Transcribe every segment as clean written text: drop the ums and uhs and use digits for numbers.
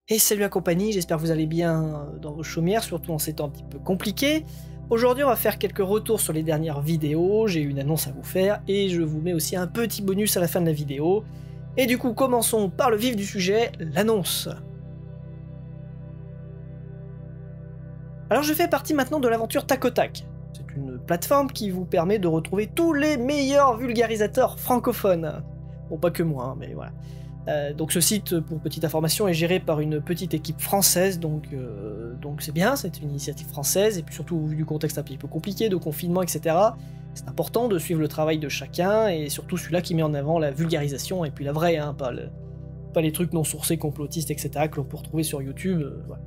Et salut la compagnie, j'espère que vous allez bien dans vos chaumières, surtout en ces temps un petit peu compliqués. Aujourd'hui on va faire quelques retours sur les dernières vidéos, j'ai une annonce à vous faire, et je vous mets aussi un petit bonus à la fin de la vidéo. Et du coup commençons par le vif du sujet, l'annonce. Alors je fais partie maintenant de l'aventure Tacotac. C'est une plateforme qui vous permet de retrouver tous les meilleurs vulgarisateurs francophones. Bon, pas que moi, hein, mais voilà. Donc ce site, pour petite information, est géré par une petite équipe française, donc c'est bien, c'est une initiative française, et puis surtout vu du contexte un petit peu compliqué, de confinement, etc., c'est important de suivre le travail de chacun, et surtout celui-là qui met en avant la vulgarisation, et puis la vraie, hein, pas les trucs non sourcés, complotistes, etc., que l'on peut retrouver sur YouTube, voilà.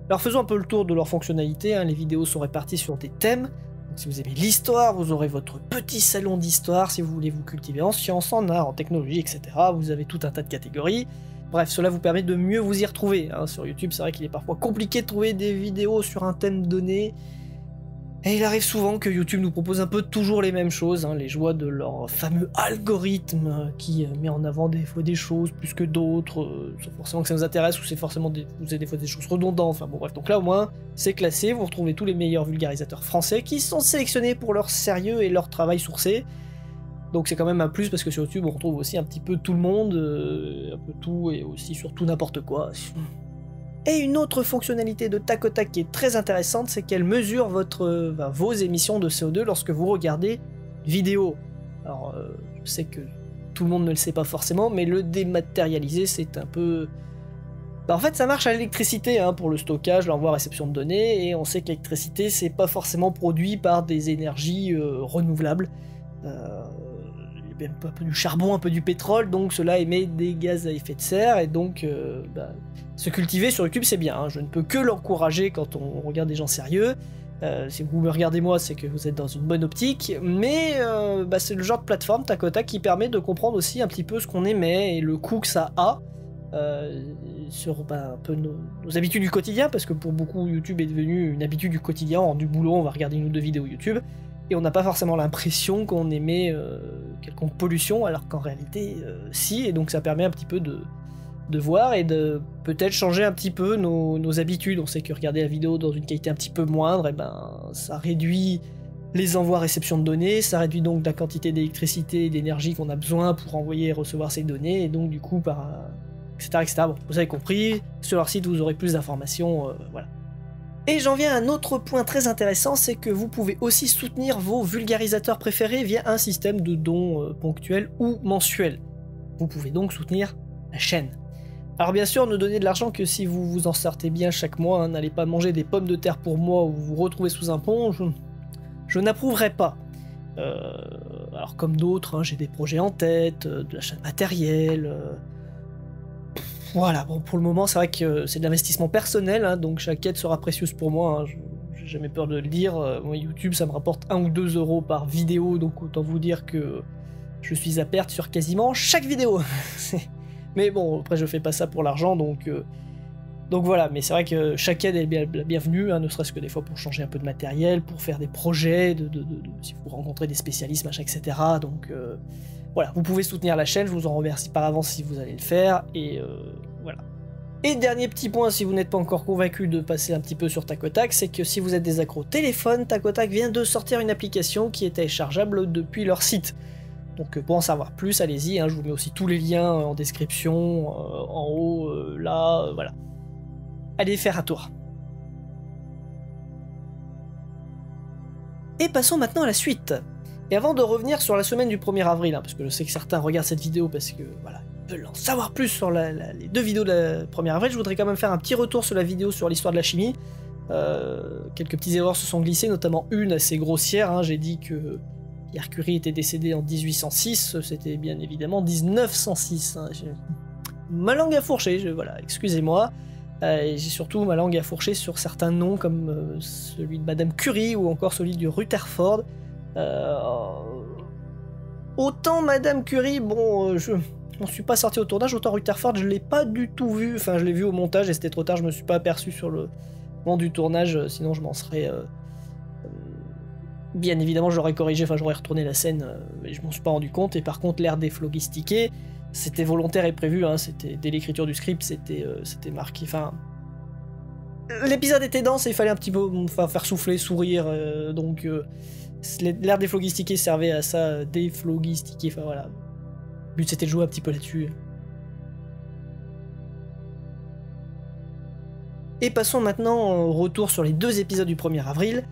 Alors faisons un peu le tour de leurs fonctionnalités, hein. Les vidéos sont réparties sur des thèmes. Donc, si vous aimez l'histoire, vous aurez votre petit salon d'histoire. Si vous voulez vous cultiver en sciences, en art, en technologie, etc., vous avez tout un tas de catégories. Bref, cela vous permet de mieux vous y retrouver, hein. Sur YouTube, c'est vrai qu'il est parfois compliqué de trouver des vidéos sur un thème donné. Et il arrive souvent que YouTube nous propose un peu toujours les mêmes choses, hein, les joies de leur fameux algorithme qui met en avant des fois des choses plus que d'autres, sans forcément que ça nous intéresse, ou c'est forcément des fois des choses redondantes, enfin bon bref, donc là au moins c'est classé, vous retrouvez tous les meilleurs vulgarisateurs français qui sont sélectionnés pour leur sérieux et leur travail sourcé. Donc c'est quand même un plus parce que sur YouTube on retrouve aussi un petit peu tout le monde, un peu tout et aussi surtout n'importe quoi. Et une autre fonctionnalité de Tacotac qui est très intéressante, c'est qu'elle mesure vos émissions de CO2 lorsque vous regardez une vidéo. Alors, je sais que tout le monde ne le sait pas forcément, mais le dématérialiser, c'est un peu... en fait, ça marche à l'électricité, hein, pour le stockage, l'envoi, réception de données, et on sait que l'électricité, c'est pas forcément produit par des énergies renouvelables. Il y a un peu du charbon, un peu du pétrole, donc cela émet des gaz à effet de serre, et donc... se cultiver sur YouTube, c'est bien, hein. Je ne peux que l'encourager quand on regarde des gens sérieux. Si vous me regardez moi, c'est que vous êtes dans une bonne optique, mais c'est le genre de plateforme Tacotac qui permet de comprendre aussi un petit peu ce qu'on émet et le coût que ça a sur un peu nos habitudes du quotidien, parce que pour beaucoup YouTube est devenu une habitude du quotidien. En du boulot, on va regarder une ou deux vidéos YouTube et on n'a pas forcément l'impression qu'on émet quelconque pollution, alors qu'en réalité si, et donc ça permet un petit peu de voir et de peut-être changer un petit peu nos habitudes. On sait que regarder la vidéo dans une qualité un petit peu moindre, ça réduit les envois réception de données, ça réduit donc la quantité d'électricité et d'énergie qu'on a besoin pour envoyer et recevoir ces données, et donc du coup, etc. Bon, vous avez compris, sur leur site vous aurez plus d'informations, voilà. Et j'en viens à un autre point très intéressant, c'est que vous pouvez aussi soutenir vos vulgarisateurs préférés via un système de dons ponctuels ou mensuels. Vous pouvez donc soutenir la chaîne. Alors bien sûr, ne donnez de l'argent que si vous vous en sortez bien chaque mois, hein. N'allez pas manger des pommes de terre pour moi ou vous retrouvez sous un pont, je n'approuverai pas. Alors comme d'autres, hein, j'ai des projets en tête, de l'achat de matériel... Voilà, bon, pour le moment c'est vrai que c'est de l'investissement personnel, hein, donc chaque aide sera précieuse pour moi, hein, j'ai jamais peur de le dire. Moi, YouTube ça me rapporte 1 ou 2 euros par vidéo, donc autant vous dire que je suis à perte sur quasiment chaque vidéo. Mais bon, après je fais pas ça pour l'argent, donc voilà, mais c'est vrai que chaque aide est la bienvenue, hein, ne serait-ce que des fois pour changer un peu de matériel, pour faire des projets, si vous rencontrez des spécialistes, machin, etc. Donc voilà, vous pouvez soutenir la chaîne, je vous en remercie par avance si vous allez le faire, et voilà. Et dernier petit point, si vous n'êtes pas encore convaincu de passer un petit peu sur Tacotac, c'est que si vous êtes des accros téléphone, Tacotac vient de sortir une application qui est téléchargeable depuis leur site. Donc pour en savoir plus, allez-y, hein, je vous mets aussi tous les liens en description, en haut, là, voilà. Allez faire un tour. Et passons maintenant à la suite. Et avant de revenir sur la semaine du 1er avril, hein, parce que je sais que certains regardent cette vidéo parce que, voilà, ils veulent en savoir plus sur les deux vidéos de la 1er avril, je voudrais quand même faire un petit retour sur la vidéo sur l'histoire de la chimie. Quelques petites erreurs se sont glissées, notamment une assez grossière, hein. J'ai dit que Pierre Curie était décédé en 1806, c'était bien évidemment 1906. Hein. Ma langue a fourché, voilà, excusez-moi. J'ai surtout ma langue à fourcher sur certains noms comme celui de Madame Curie ou encore celui de Rutherford. Autant Madame Curie, bon, je n'en suis pas sorti au tournage, autant Rutherford je l'ai pas du tout vu, enfin je l'ai vu au montage et c'était trop tard, je me suis pas aperçu sur le moment du tournage, sinon je m'en serais... bien évidemment j'aurais corrigé, enfin j'aurais retourné la scène, mais je m'en suis pas rendu compte, et par contre l'air déphlogistiqué, c'était volontaire et prévu, hein, dès l'écriture du script, c'était marqué. Enfin, l'épisode était dense et il fallait un petit peu faire souffler, sourire, donc l'air déphlogistiqué servait à ça, déphlogistiqué, enfin voilà. Le but c'était de jouer un petit peu là-dessus. Et passons maintenant au retour sur les 2 épisodes du 1er avril.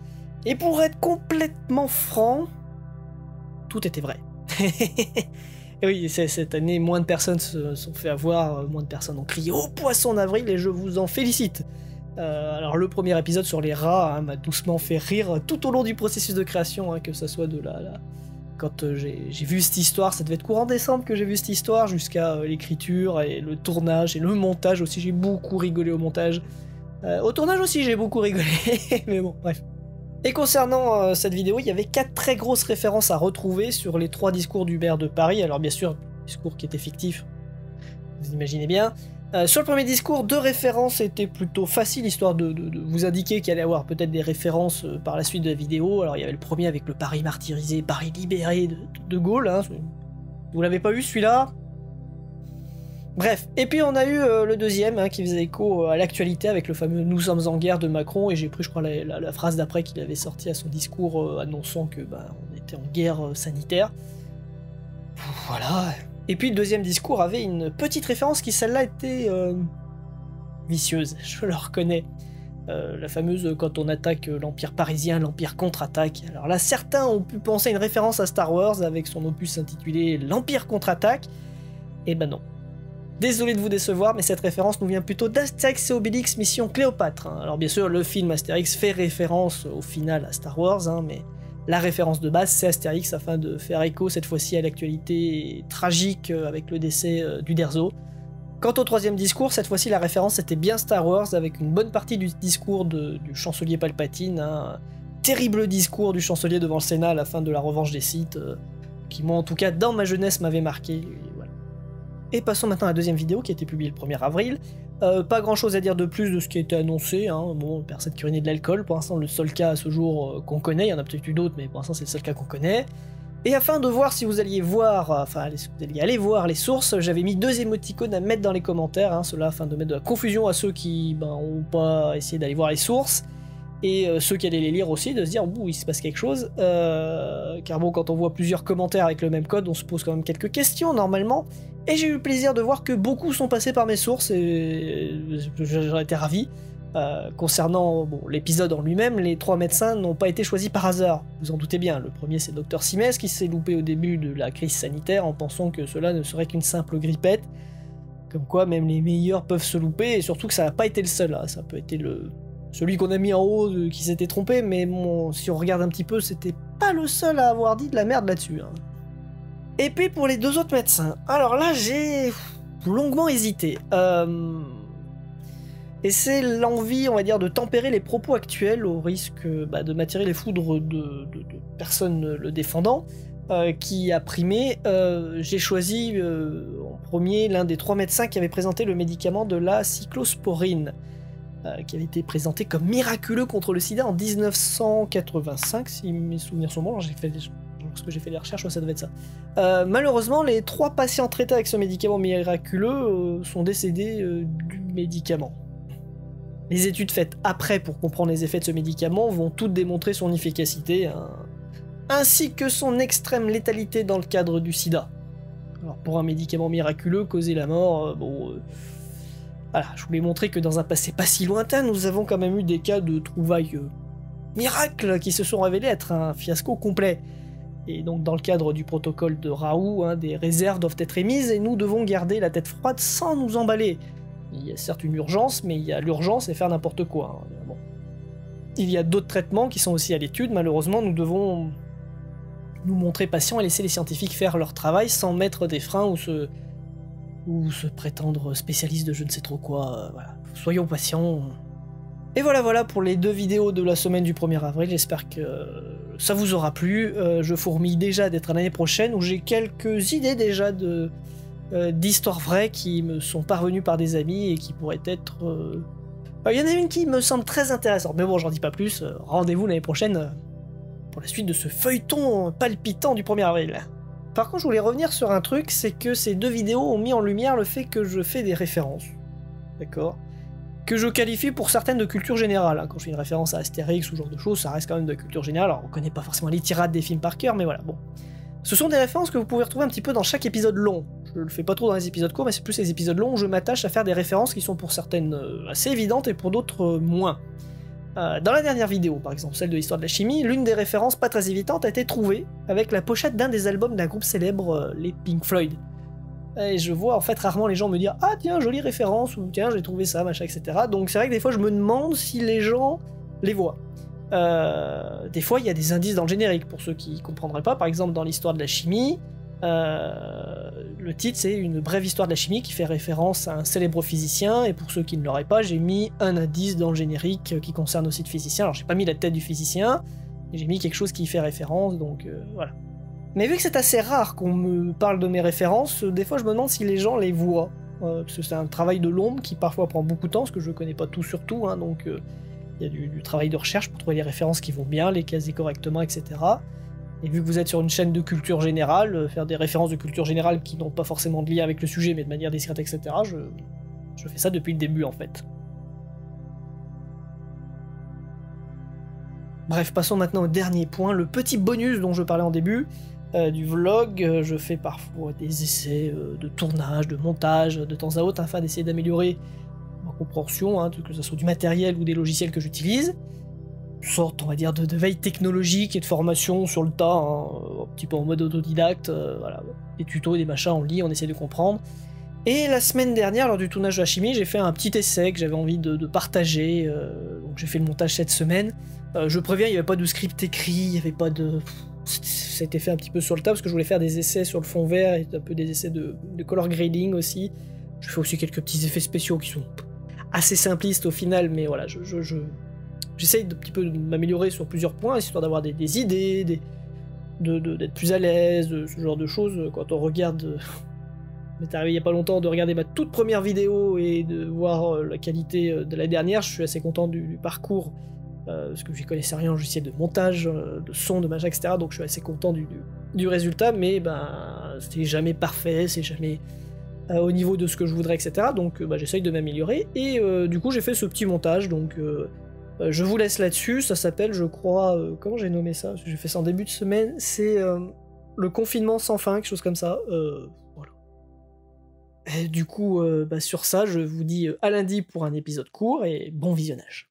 Et pour être complètement franc, tout était vrai. Et oui, cette année, moins de personnes se sont fait avoir, moins de personnes ont crié « Oh, poisson d'avril !» et je vous en félicite. Alors le premier épisode sur les rats hein, m'a doucement fait rire tout au long du processus de création, hein, que ça soit de quand j'ai vu cette histoire, ça devait être courant décembre que j'ai vu cette histoire, jusqu'à l'écriture et le tournage et le montage aussi, j'ai beaucoup rigolé au montage. Au tournage aussi j'ai beaucoup rigolé, mais bon, bref. Et concernant cette vidéo, il y avait 4 très grosses références à retrouver sur les 3 discours du maire de Paris, alors bien sûr, discours qui étaient fictifs, vous imaginez bien. Sur le premier discours, 2 références étaient plutôt faciles, histoire de vous indiquer qu'il allait y avoir peut-être des références par la suite de la vidéo. Alors il y avait le premier avec le Paris martyrisé, Paris libéré de Gaulle, hein. Vous l'avez pas eu celui-là? Bref, et puis on a eu le deuxième hein, qui faisait écho à l'actualité avec le fameux « Nous sommes en guerre » de Macron, et j'ai pris je crois la phrase d'après qu'il avait sorti à son discours annonçant que on était en guerre sanitaire. Voilà. Et puis le deuxième discours avait une petite référence qui celle-là était vicieuse, je le reconnais. La fameuse quand on attaque l'Empire parisien, l'Empire contre-attaque. Alors là certains ont pu penser à une référence à Star Wars avec son opus intitulé l'Empire contre-attaque, et ben non. Désolé de vous décevoir, mais cette référence nous vient plutôt d'Astérix et Obélix Mission Cléopâtre. Hein. Alors bien sûr, le film Astérix fait référence au final à Star Wars, hein, mais la référence de base c'est Astérix afin de faire écho cette fois-ci à l'actualité tragique avec le décès d'Uderzo. Quant au troisième discours, cette fois-ci la référence était bien Star Wars avec une bonne partie du discours du chancelier Palpatine, hein, terrible discours du chancelier devant le Sénat à la fin de la revanche des Sith, qui moi en tout cas dans ma jeunesse m'avait marqué. Voilà. Et passons maintenant à la deuxième vidéo qui a été publiée le 1er avril. Pas grand chose à dire de plus de ce qui a été annoncé, hein. Bon, personne qui urinait de l'alcool, pour l'instant le seul cas à ce jour qu'on connaît, il y en a peut-être eu d'autres, mais pour l'instant c'est le seul cas qu'on connaît. Et afin de voir si vous alliez voir, aller voir les sources, j'avais mis 2 émoticônes à mettre dans les commentaires, hein, cela afin de mettre de la confusion à ceux qui n'ont pas essayé d'aller voir les sources, et ceux qui allaient les lire aussi, de se dire ouh il se passe quelque chose, car bon quand on voit plusieurs commentaires avec le même code, on se pose quand même quelques questions normalement. Et j'ai eu le plaisir de voir que beaucoup sont passés par mes sources et j'en étais ravi. Concernant l'épisode en lui-même, les 3 médecins n'ont pas été choisis par hasard. Vous en doutez bien, le premier c'est le Dr Simès qui s'est loupé au début de la crise sanitaire en pensant que cela ne serait qu'une simple grippette. Comme quoi même les meilleurs peuvent se louper, et surtout que ça n'a pas été le seul. Hein. Ça peut être celui qu'on a mis en haut qui s'était trompé, mais bon, si on regarde un petit peu, c'était pas le seul à avoir dit de la merde là-dessus. Hein. Et puis pour les 2 autres médecins, alors là j'ai longuement hésité. Et c'est l'envie, on va dire, de tempérer les propos actuels au risque de m'attirer les foudres de personnes le défendant, qui a primé. J'ai choisi en premier l'un des 3 médecins qui avait présenté le médicament de la cyclosporine, qui avait été présenté comme miraculeux contre le sida en 1985, si mes souvenirs sont bons. Lorsque j'ai fait les recherches, ça devait être ça. Malheureusement, les 3 patients traités avec ce médicament miraculeux sont décédés du médicament. Les études faites après pour comprendre les effets de ce médicament vont toutes démontrer son efficacité, hein, ainsi que son extrême létalité dans le cadre du sida. Alors pour un médicament miraculeux, causer la mort, voilà, je voulais montrer que dans un passé pas si lointain, nous avons quand même eu des cas de trouvailles miracles qui se sont révélés être un fiasco complet. Et donc dans le cadre du protocole de Raoult, hein, des réserves doivent être émises et nous devons garder la tête froide sans nous emballer. Il y a certes une urgence, mais il y a l'urgence et faire n'importe quoi. Hein. Bon. Il y a d'autres traitements qui sont aussi à l'étude, malheureusement nous devons nous montrer patients et laisser les scientifiques faire leur travail sans mettre des freins ou se prétendre spécialistes de je ne sais trop quoi. Voilà. Soyons patients. Et voilà pour les 2 vidéos de la semaine du 1er avril, j'espère que ça vous aura plu. Je fourmille déjà d'être à l'année prochaine où j'ai quelques idées déjà d'histoires vraies qui me sont parvenues par des amis et qui pourraient être... Il y en a une qui me semble très intéressante, mais bon j'en dis pas plus, rendez-vous l'année prochaine pour la suite de ce feuilleton palpitant du 1er avril. Par contre, je voulais revenir sur un truc, c'est que ces 2 vidéos ont mis en lumière le fait que je fais des références. D'accord? Que je qualifie pour certaines de culture générale. Hein. Quand je fais une référence à Astérix ou ce genre de choses, ça reste quand même de culture générale. Alors, on connaît pas forcément les tirades des films par cœur, mais voilà, bon. Ce sont des références que vous pouvez retrouver un petit peu dans chaque épisode long. Je le fais pas trop dans les épisodes courts, mais c'est plus les épisodes longs où je m'attache à faire des références qui sont pour certaines assez évidentes et pour d'autres moins. Dans la dernière vidéo, par exemple, celle de l'histoire de la chimie, l'une des références pas très évidentes a été trouvée avec la pochette d'un des albums d'un groupe célèbre, les Pink Floyd. Et je vois en fait rarement les gens me dire « Ah tiens, jolie référence » ou « Tiens, j'ai trouvé ça, machin, etc. » Donc c'est vrai que des fois je me demande si les gens les voient. Des fois il y a des indices dans le générique, pour ceux qui comprendraient pas, par exemple dans l'histoire de la chimie, le titre c'est une brève histoire de la chimie qui fait référence à un célèbre physicien, et pour ceux qui ne l'auraient pas, j'ai mis un indice dans le générique qui concerne aussi le physicien. Alors j'ai pas mis la tête du physicien, mais j'ai mis quelque chose qui y fait référence, donc voilà. Mais vu que c'est assez rare qu'on me parle de mes références, des fois je me demande si les gens les voient, parce que c'est un travail de l'ombre qui parfois prend beaucoup de temps, parce que je connais pas tout sur tout, hein, donc il y a du travail de recherche pour trouver les références qui vont bien, les caser correctement, etc. Et vu que vous êtes sur une chaîne de culture générale, faire des références de culture générale qui n'ont pas forcément de lien avec le sujet, mais de manière discrète, etc., je fais ça depuis le début, en fait. Bref, passons maintenant au dernier point, le petit bonus dont je parlais en début du vlog. Je fais parfois des essais de tournage, de montage, de temps à autre, afin d'essayer d'améliorer ma compréhension, hein, que ce soit du matériel ou des logiciels que j'utilise. Une sorte, on va dire, de veille technologique et de formation sur le tas, hein, un petit peu en mode autodidacte, voilà, des tutos, des machins, on lit, on essaie de comprendre. Et la semaine dernière, lors du tournage de la chimie, j'ai fait un petit essai que j'avais envie de partager, donc j'ai fait le montage cette semaine. Je préviens, il n'y avait pas de script écrit, il n'y avait pas de... Ça a été fait un petit peu sur le tas, parce que je voulais faire des essais sur le fond vert, et un peu des essais de color grading aussi. Je fais aussi quelques petits effets spéciaux qui sont assez simplistes au final, mais voilà, j'essaye de petit peu de m'améliorer sur plusieurs points, histoire d'avoir des idées, d'être plus à l'aise, ce genre de choses. Quand on regarde... m'est arrivé il n'y a pas longtemps de regarder ma toute première vidéo et de voir la qualité de la dernière, je suis assez content du parcours, parce que je ne connaissais rien en logiciel de montage, de son, de machin, etc. Donc je suis assez content du résultat, mais ben, c'est jamais parfait, c'est jamais au niveau de ce que je voudrais, etc. Donc j'essaye de m'améliorer, et du coup j'ai fait ce petit montage, donc je vous laisse là-dessus. Ça s'appelle, je crois, comment j'ai nommé ça? Parce que j'ai fait ça en début de semaine, c'est le confinement sans fin, quelque chose comme ça. Voilà. Et du coup, sur ça, je vous dis à lundi pour un épisode court, et bon visionnage.